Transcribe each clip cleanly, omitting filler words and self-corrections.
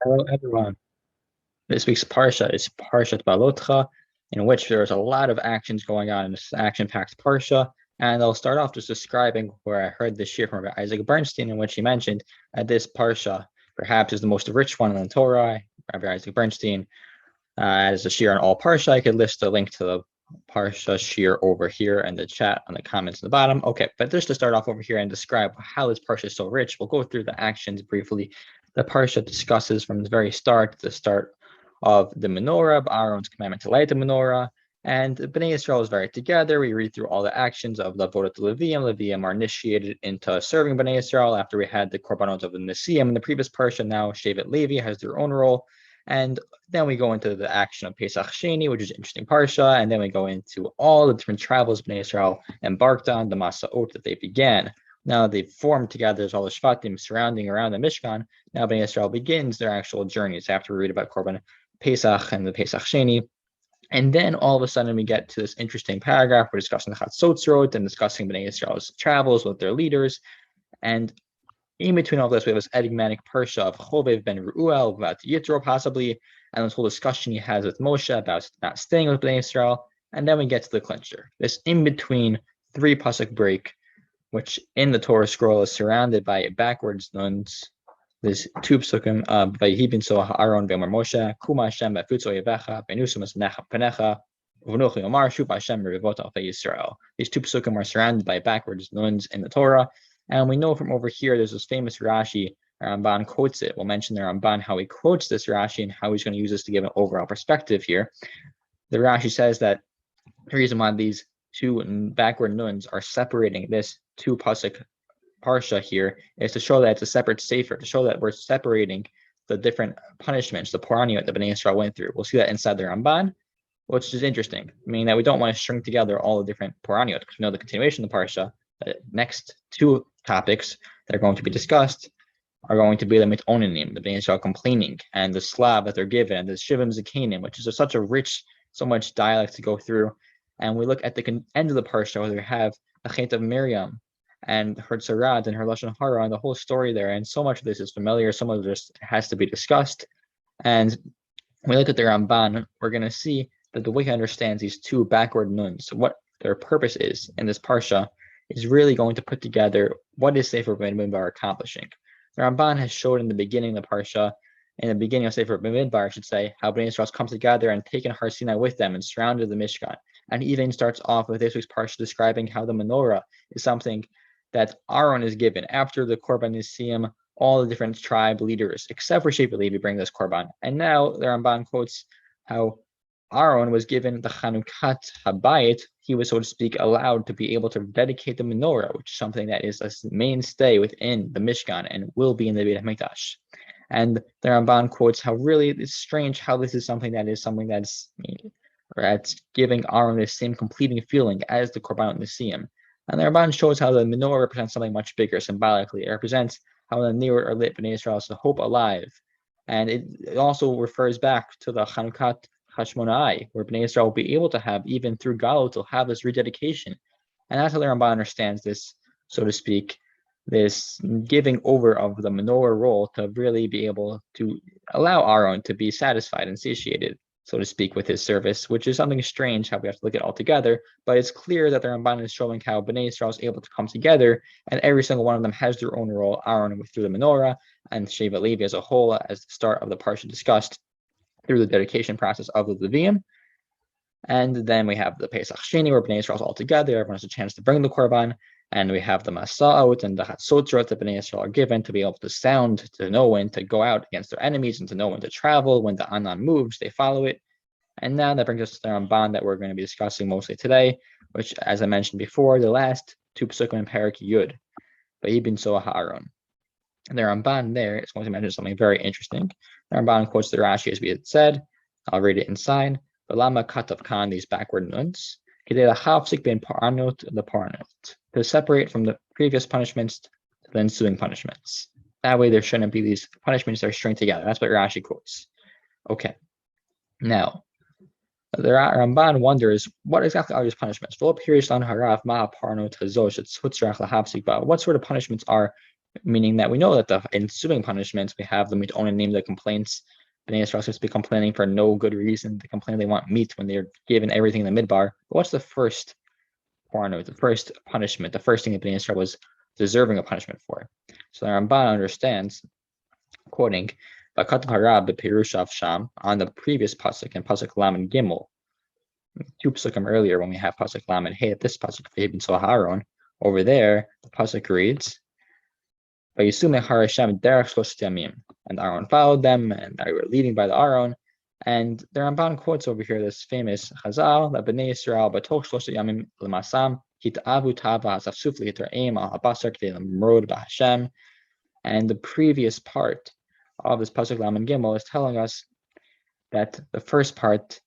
Hello, everyone. This week's Parsha is Parshat Beha'alotcha, in which there's a lot of actions going on in this action-packed Parsha. And I'll start off just describing where I heard this year from Rabbi Isaac Bernstein, in which he mentioned that this Parsha perhaps is the most rich one in the Torah. Rabbi Isaac Bernstein, as a shir on all Parsha, I could list a link to the Parsha shir over here in the chat on the comments in the bottom. Okay, but just to start off over here and describe how this Parsha is so rich, we'll go through the actions briefly. The Parsha discusses from the very start, the start of the menorah, Aaron's commandment to light the menorah, and the Bnei Israel is very together. We read through all the actions of the Avodat Leviim. Leviim are initiated into serving Bnei Israel after we had the korbanot of the Nesiim in the previous Parsha. Now Shevet Levi has their own role. And then we go into the action of Pesach Sheni, which is an interesting parsha, and then we go into all the different travels Bnei Israel embarked on, the Masa'ot that they began. Now they've formed together as all the Shvatim surrounding around the Mishkan. Now Bnei Israel begins their actual journeys after we read about Korban Pesach and the Pesach Sheni. And then all of a sudden we get to this interesting paragraph. We're discussing the Chatzotzrot and discussing Bnei Israel's travels with their leaders. And in between all this, we have this enigmatic parsha of Chovev ben Ruel about Yitro possibly, and this whole discussion he has with Moshe about not staying with Bnei Israel. And then we get to the clincher, this in-between three pasuk break, which in the Torah scroll is surrounded by backwards nuns. There's two psukim, Vayibin so Aaron v'Omer Moshe, Kuma Hashem b'futzo yevecha, v'nusum esnecha penecha, v'nuchi Omar shuv Hashem revot al Yisrael. These two psukim are surrounded by backwards nuns in the Torah. And we know from over here, there's this famous Rashi, Ramban quotes it. We'll mention the Ramban, how he quotes this Rashi and how he's going to use this to give an overall perspective here. The Rashi says that the reason why these two backward nuns are separating this two pasuk parsha here is to show that it's a separate sefer, to show that we're separating the different punishments, the poraniot that Bnei Israel went through. We'll see that inside the Ramban, which is interesting, meaning that we don't want to string together all the different poraniot, because we know the continuation of the parsha, the next two topics that are going to be discussed are going to be the mitonanim, the Bnei Israel complaining, and the slav that they're given, and the shivim zakanim, which is such a rich, so much dialect to go through. And we look at the end of the parsha where we have the chet of Miriam and her tzarad and her lashon hara and the whole story there. And so much of this is familiar. Some of this has to be discussed. And when we look at the Ramban, we're going to see that the way he understands these two backward nuns, what their purpose is in this parsha, is really going to put together what is Sefer Bamidbar accomplishing. The Ramban has showed in the beginning of the parsha, in the beginning of Sefer Bamidbar, I should say, how Bnei Israel has come together and taken Har Sinai with them and surrounded the Mishkan. And he even starts off with this week's parsha describing how the menorah is something that Aaron is given after the Korban Nesiim. All the different tribe leaders, except for Shevet Levi, bring this Korban. And now the Ramban quotes how Aaron was given the Chanukat Habayit. He was, so to speak, allowed to be able to dedicate the menorah, which is something that is a mainstay within the Mishkan and will be in the Beit HaMikdash. And the Ramban quotes how really it's strange how this is something that's giving Aaron the same completing feeling as the Korban Nesiim. And the Ramban shows how the menorah represents something much bigger symbolically. It represents how the Neir are lit Bnei Israel is the hope alive. And it also refers back to the Chanukat Hashmonai, where Bnei Israel will be able to have, even through Galut, to have this rededication. And that's how the Ramban understands this, so to speak, this giving over of the menorah role to really be able to allow Aaron to be satisfied and satiated, so to speak, with his service, which is something strange how we have to look at it all together. But it's clear that the Ramban is showing how Bnei Israel is able to come together, and every single one of them has their own role. Aaron through the menorah, and Shevet Levi as a whole, as the start of the parsha discussed, through the dedication process of the Levium. And then we have the Pesach Sheni, where Bnei Israel is all together. Everyone has a chance to bring the Korban. And we have the Masa'ot and the Chatzotzrot that Bnei Israel are given to be able to sound, to know when to go out against their enemies and to know when to travel. When the Anan moves, they follow it. And now that brings us to the Ramban that we're going to be discussing mostly today, which, as I mentioned before, the last two Pesukim in Parak Yud, Vayibin so Ha'aron. And the Ramban there is going to mention something very interesting. The Ramban quotes the Rashi as we had said. I'll read it inside. Balama Katav Khan, these backward nuns. To separate from the previous punishments to the ensuing punishments. That way there shouldn't be these punishments that are stringed together. That's what Rashi quotes. Okay. Now, the Ramban wonders, what exactly are these punishments? What sort of punishments are meaning that we know that the ensuing punishments, we have the mitonim, the complaints. Bnei Yisrael seems to be complaining for no good reason. They complain they want meat when they're given everything in the midbar. But what's the first porno, the first punishment, the first thing that Bnei Yisrael was deserving a punishment for? So the Ramban understands, quoting, V'katav hara b'perushav sham, on the previous pasuk in pasuk lam and gimel, 2 pasukim earlier when we have pasuk lam and hey, at this pasuk v'hibin so Haron, over there the pasuk reads, Vayisume harashem derech shlosh yamim, and Aaron followed them, and they were leading by the Aaron. And the Ramban quotes over here this famous Chazal that Bnei Yisrael batoch shlosh yamim l'masam hit'avu tava hasafsuf li'hitraim al habasar k'dei l'mrod b'Hashem. And the previous part of this pasuk lam and gimel is telling us that the first part,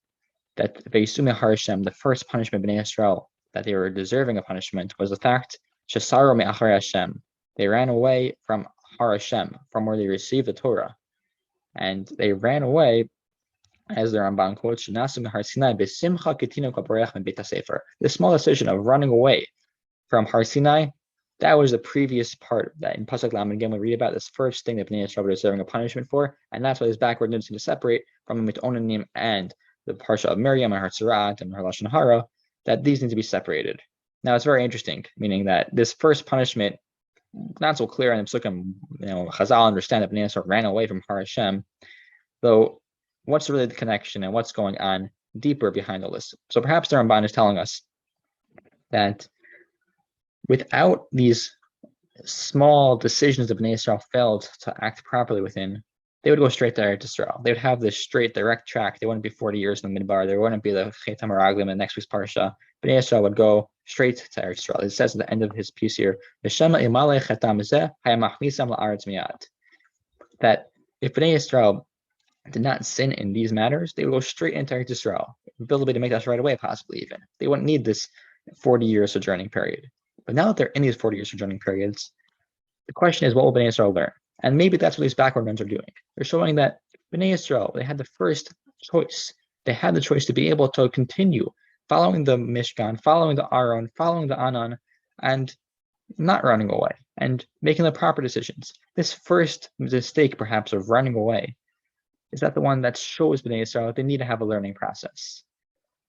that Vayisume harashem, the first punishment Bnei Yisrael, that they were deserving of punishment, was the fact shesaro me'achar Hashem. They ran away from Har Hashem, from where they received the Torah. And they ran away, as the Ramban quotes, the small decision of running away from Har Sinai, that was the previous part that in Pasuk Lam again we read about, this first thing that Bnei Yisrael were deserving a punishment for, and that's why this backward news to separate from the Mitonim and the Parsha of Miriam and her Tzarat and her Lashon Hara, that these need to be separated. Now it's very interesting, meaning that this first punishment, not so clear in the Psukim, Chazal understand that Bnei Yisrael ran away from Har Hashem, though what's really the connection and what's going on deeper behind the list? So perhaps the Ramban is telling us that without these small decisions that Bnei Yisrael failed to act properly within, they would go straight to Eretz Yisrael. They would have this straight, direct track. They wouldn't be 40 years in the Midbar. There wouldn't be the Chet HaMeraglim in the next week's Parsha. Bnei Yisrael would go straight to Eretz Yisrael. It says at the end of his piece here, that if Bnei Yisrael did not sin in these matters, they would go straight into Eretz Yisrael. Ability to make that right away, possibly even. They wouldn't need this 40-year sojourning period. But now that they're in these 40-year sojourning periods, the question is, what will Bnei Yisrael learn? And maybe that's what these backward ones are doing. They're showing that Bnei Yisrael, they had the first choice. They had the choice to be able to continue following the Mishkan, following the Aaron, following the Anan, and not running away, and making the proper decisions. This first mistake, perhaps, of running away, is that the one that shows Bnei Yisrael that they need to have a learning process,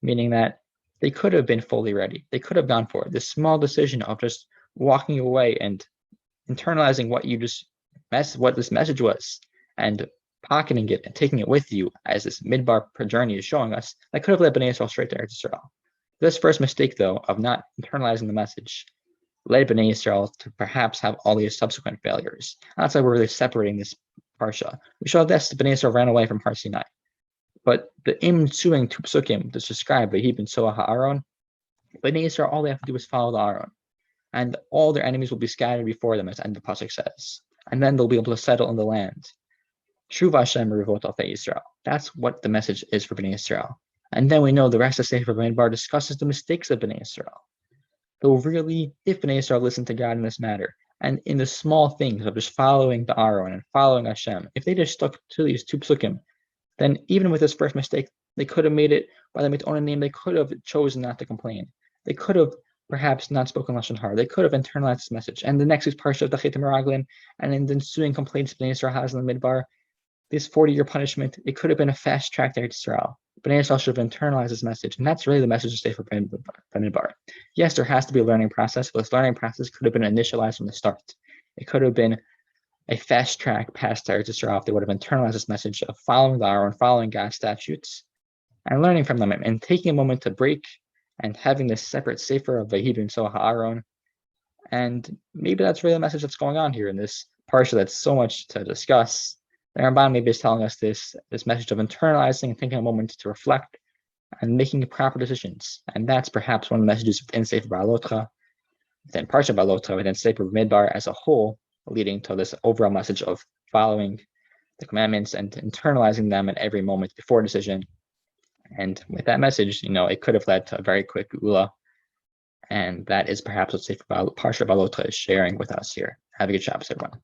meaning that they could have been fully ready. They could have gone for it. This small decision of just walking away and internalizing what this message was, and pocketing it and taking it with you, as this midbar journey is showing us, that could have led Bnei Yisrael straight to Eretz Yisrael. This first mistake, though, of not internalizing the message, led Bnei Yisrael to perhaps have all these subsequent failures. And that's why we're really separating this parsha. We saw this, Bnei Yisrael ran away from Har Sinai. But the ensuing 2 psukim that's described by V'hibin Soah HaAron, Bnei Yisrael, all they have to do is follow the Aaron, and all their enemies will be scattered before them, as the end of the pasuk says. And then they'll be able to settle in the land. Shuv Hashem Rivot Alfei Yisrael. That's what the message is for Bnei Yisrael. And then we know the rest of Sefer Bamidbar discusses the mistakes of Bnei Yisrael. Though really, if Bnei Yisrael listened to God in this matter, and in the small things of just following the Aaron and following Hashem, if they just stuck to these 2 psukim, then even with this first mistake, they could have made it by the Mitonim name. They could have chosen not to complain. They could have perhaps not spoken Lashon Hara. They could have internalized this message. And the next week's parsha of the Chet HaMeraglim, and in the ensuing complaints Bnei Yisrael has in the Midbar, this 40-year punishment, it could have been a fast track to Eretz Yisrael. Bnei Yisrael should have internalized this message, and that's really the message to stay for Midbar. Yes, there has to be a learning process, but this learning process could have been initialized from the start. It could have been a fast track past Eretz Yisrael if they would have internalized this message of following the Aaron, following God's statutes, and learning from them, and taking a moment to break and having this separate sefer of V'hibin Soah HaAron. And maybe that's really the message that's going on here in this parsha that's so much to discuss. The Ramban maybe is telling us this message of internalizing and taking a moment to reflect and making proper decisions. And that's perhaps one of the messages within Sefer Beha'alotcha, within Parsha Beha'alotcha, within Sefer Midbar as a whole, leading to this overall message of following the commandments and internalizing them at every moment before decision. And with that message, it could have led to a very quick geula. And that is perhaps what Sefer Parsha Beha'alotcha is sharing with us here. Have a good Shabbos, everyone.